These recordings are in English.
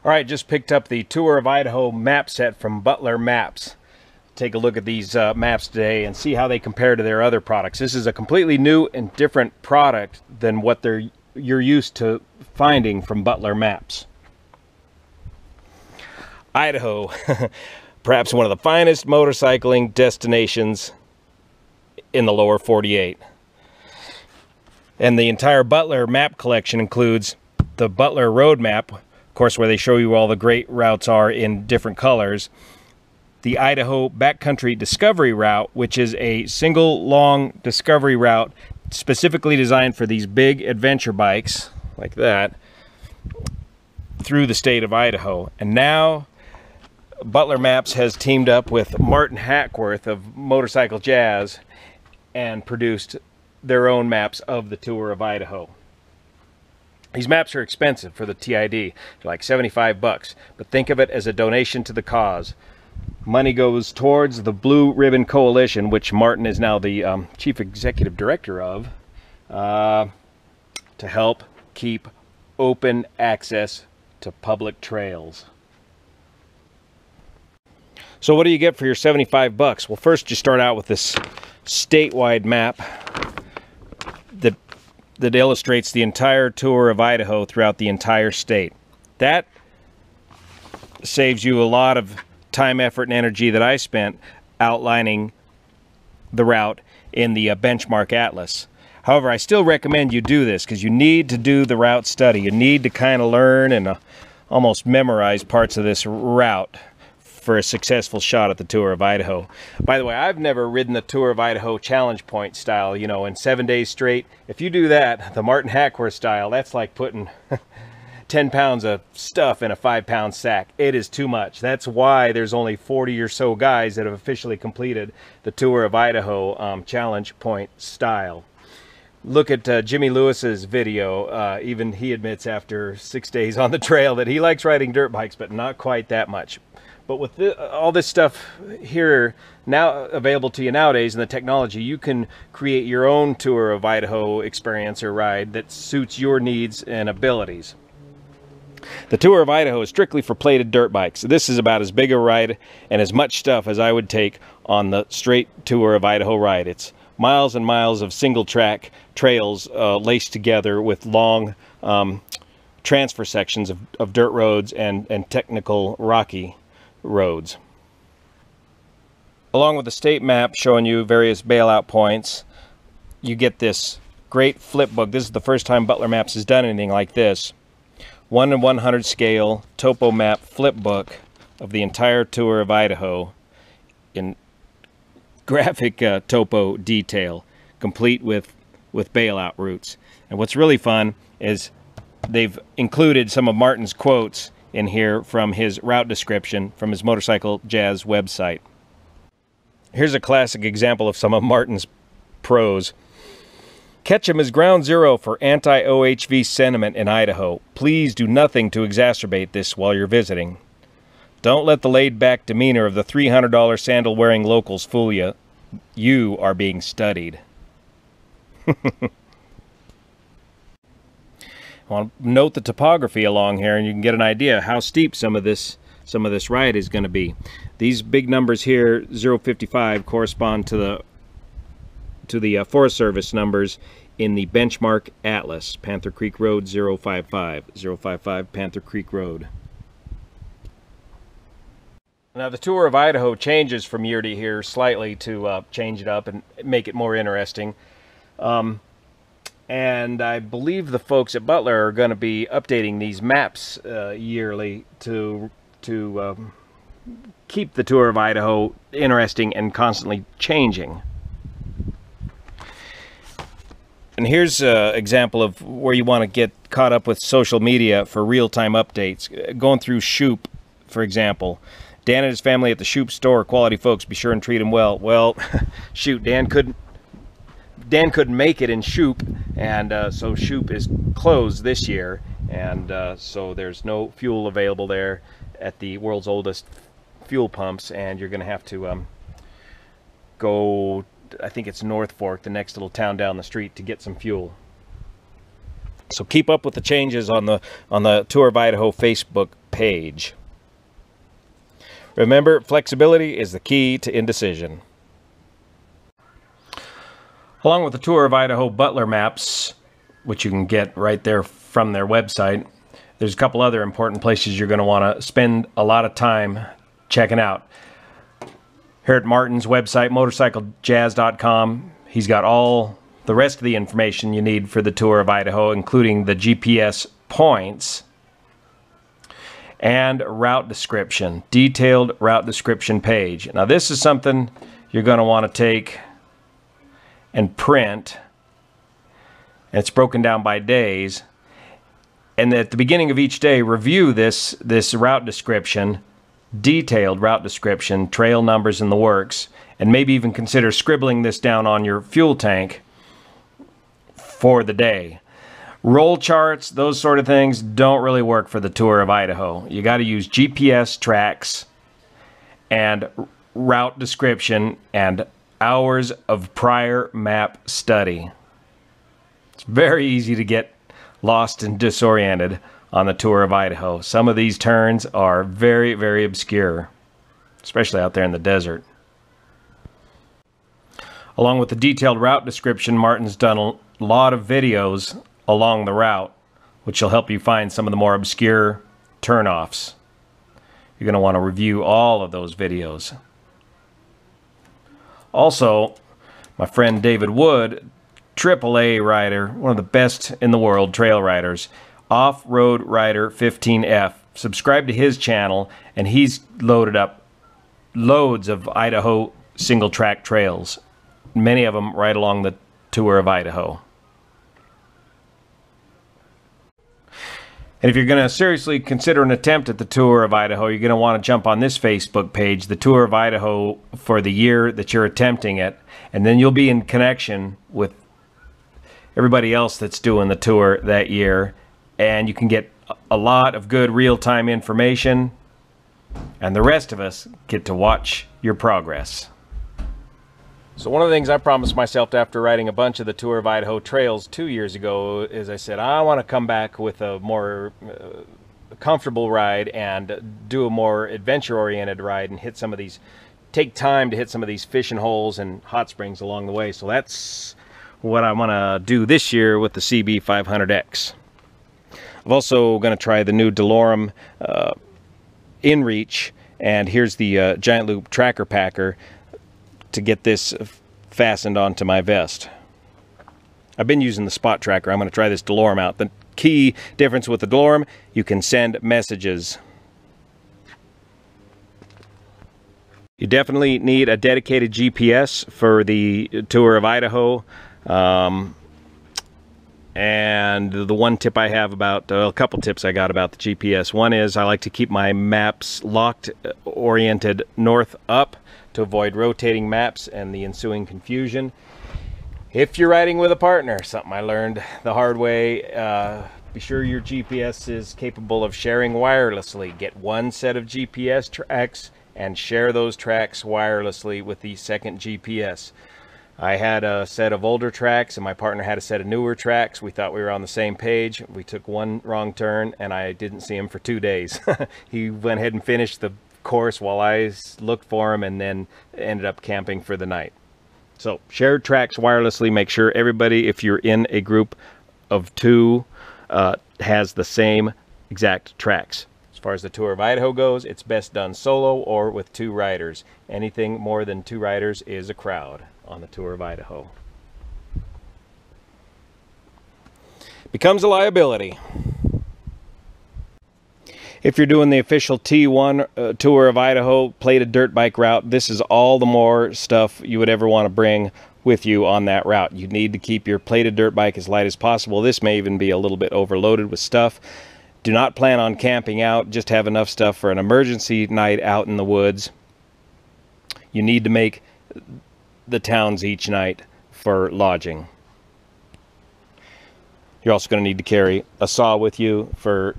All right, just picked up the Tour of Idaho map set from Butler Maps. Take a look at these maps today and see how they compare to their other products. This is a completely new and different product than what you're used to finding from Butler Maps. Idaho, perhaps one of the finest motorcycling destinations in the lower 48. And the entire Butler map collection includes the Butler road map, of course, where they show you all the great routes are in different colors. The Idaho Backcountry Discovery Route, which is a single long discovery route specifically designed for these big adventure bikes like that through the state of Idaho. And now Butler Maps has teamed up with Martin Hackworth of Motorcycle Jazz and produced their own maps of the Tour of Idaho. These maps are expensive for the TID. They're like 75 bucks, but think of it as a donation to the cause. Money goes towards the Blue Ribbon Coalition, which Martin is now the chief executive director of, to help keep open access to public trails. So what do you get for your 75 bucks? Well, first you start out with this statewide map that illustrates the entire tour of Idaho throughout the entire state. That saves you a lot of time, effort, and energy that I spent outlining the route in the benchmark atlas. However, I still recommend you do this because you need to do the route study. You need to kind of learn and almost memorize parts of this route for a successful shot at the Tour of Idaho. By the way, I've never ridden the Tour of Idaho challenge point style, you know, in 7 days straight. If you do that, the Martin Hackworth style, that's like putting 10 pounds of stuff in a 5-pound sack. It is too much. That's why there's only 40 or so guys that have officially completed the Tour of Idaho challenge point style. Look at Jimmy Lewis's video. Even he admits after 6 days on the trail that he likes riding dirt bikes, but not quite that much. But with all this stuff here now available to you nowadays and the technology, you can create your own Tour of Idaho experience or ride that suits your needs and abilities. The Tour of Idaho is strictly for plated dirt bikes. This is about as big a ride and as much stuff as I would take on the straight Tour of Idaho ride. It's miles and miles of single track trails laced together with long transfer sections of dirt roads and technical rocky roads. Along with the state map showing you various bailout points, you get this great flip book. This is the first time Butler Maps has done anything like this. 1:100 scale Topo Map Flipbook of the entire Tour of Idaho in graphic topo detail, complete with bailout routes. And what's really fun is they've included some of Martin's quotes in here from his route description from his Motorcycle Jazz website. Here's a classic example of some of Martin's prose. Ketchum is ground zero for anti-OHV sentiment in Idaho. Please do nothing to exacerbate this while you're visiting. Don't let the laid-back demeanor of the $300 sandal-wearing locals fool you. You are being studied. I'll note the topography along here, and you can get an idea how steep some of this ride is going to be. These big numbers here, 055, correspond to the Forest Service numbers in the benchmark atlas. Panther Creek Road 055, 055 Panther Creek Road. Now the Tour of Idaho changes from year to year slightly to change it up and make it more interesting. And I believe the folks at Butler are going to be updating these maps yearly to keep the Tour of Idaho interesting and constantly changing. And here's an example of where you want to get caught up with social media for real-time updates. Going through Shoop, for example. Dan and his family at the Shoop store, quality folks, be sure and treat them well. Well, shoot, Dan couldn't make it in Shoop, and so Shoop is closed this year, and so there's no fuel available there at the world's oldest fuel pumps, and you're going to have to go, I think it's North Fork, the next little town down the street, to get some fuel. So keep up with the changes on the Tour of Idaho Facebook page. Remember, flexibility is the key to indecision. Along with the Tour of Idaho Butler maps, which you can get right there from their website, there's a couple other important places you're going to want to spend a lot of time checking out. Here at Martin's website, motorcyclejazz.com, he's got all the rest of the information you need for the Tour of Idaho, including the GPS points and route description, detailed route description page. Now this is something you're going to want to take and print. It's broken down by days, and at the beginning of each day review this route description, detailed route description, trail numbers in the works, and maybe even consider scribbling this down on your fuel tank for the day. Roll charts, those sort of things, don't really work for the Tour of Idaho. You got to use GPS tracks and route description and hours of prior map study. It's very easy to get lost and disoriented on the Tour of Idaho. Some of these turns are very, very obscure, especially out there in the desert. Along with the detailed route description, Martin's done a lot of videos along the route, which will help you find some of the more obscure turnoffs. You're going to want to review all of those videos. Also, my friend David Wood, AAA rider, one of the best in the world trail riders, Off-Road Rider 15F. Subscribe to his channel, and he's loaded up loads of Idaho single track trails, many of them right along the Tour of Idaho. And if you're going to seriously consider an attempt at the Tour of Idaho, you're going to want to jump on this Facebook page, the Tour of Idaho, for the year that you're attempting it, and then you'll be in connection with everybody else that's doing the tour that year, and you can get a lot of good real-time information, and the rest of us get to watch your progress. So one of the things I promised myself after riding a bunch of the Tour of Idaho trails 2 years ago is I said, I want to come back with a more comfortable ride and do a more adventure-oriented ride and hit some of these, take time to hit some of these fishing holes and hot springs along the way. So that's what I want to do this year with the CB500X. I'm also going to try the new DeLorme InReach, and here's the Giant Loop Tracker Packer to get this fastened onto my vest. I've been using the Spot Tracker. I'm going to try this DeLorme out. The key difference with the DeLorme, you can send messages. You definitely need a dedicated GPS for the Tour of Idaho. And the one tip I have about, a couple tips I got about the GPS. One is I like to keep my maps locked, oriented north up to avoid rotating maps and the ensuing confusion. If you're riding with a partner, something I learned the hard way, be sure your GPS is capable of sharing wirelessly. Get one set of GPS tracks and share those tracks wirelessly with the second GPS. I had a set of older tracks and my partner had a set of newer tracks. We thought we were on the same page. We took one wrong turn and I didn't see him for 2 days. He went ahead and finished the course while I looked for him and then ended up camping for the night. So share tracks wirelessly. Make sure everybody, if you're in a group of two, has the same exact tracks. As far as the Tour of Idaho goes, it's best done solo or with 2 riders. Anything more than 2 riders is a crowd on the Tour of Idaho. Becomes a liability. If you're doing the official T1 Tour of Idaho plated dirt bike route, this is all the more stuff you would ever want to bring with you on that route. You need to keep your plated dirt bike as light as possible. This may even be a little bit overloaded with stuff. Do not plan on camping out. Just have enough stuff for an emergency night out in the woods. You need to make the towns each night for lodging. You're also going to need to carry a saw with you for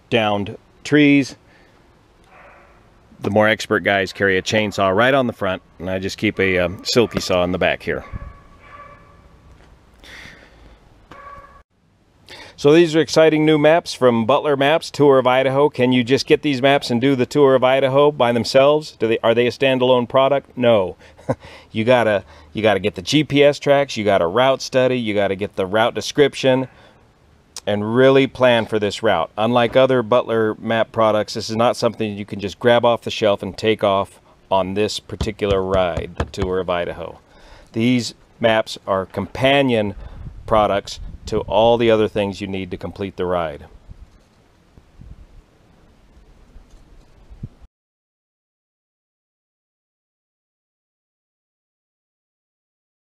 downed trees. The more expert guys carry a chainsaw right on the front, and I just keep a silky saw in the back here. So these are exciting new maps from Butler Maps, Tour of Idaho. Can you just get these maps and do the Tour of Idaho by themselves? Are they a standalone product? No. You gotta get the GPS tracks, you got a route study, you gotta get the route description, and really plan for this route. Unlike other Butler map products, this is not something you can just grab off the shelf and take off on this particular ride, the Tour of Idaho. These maps are companion products to all the other things you need to complete the ride.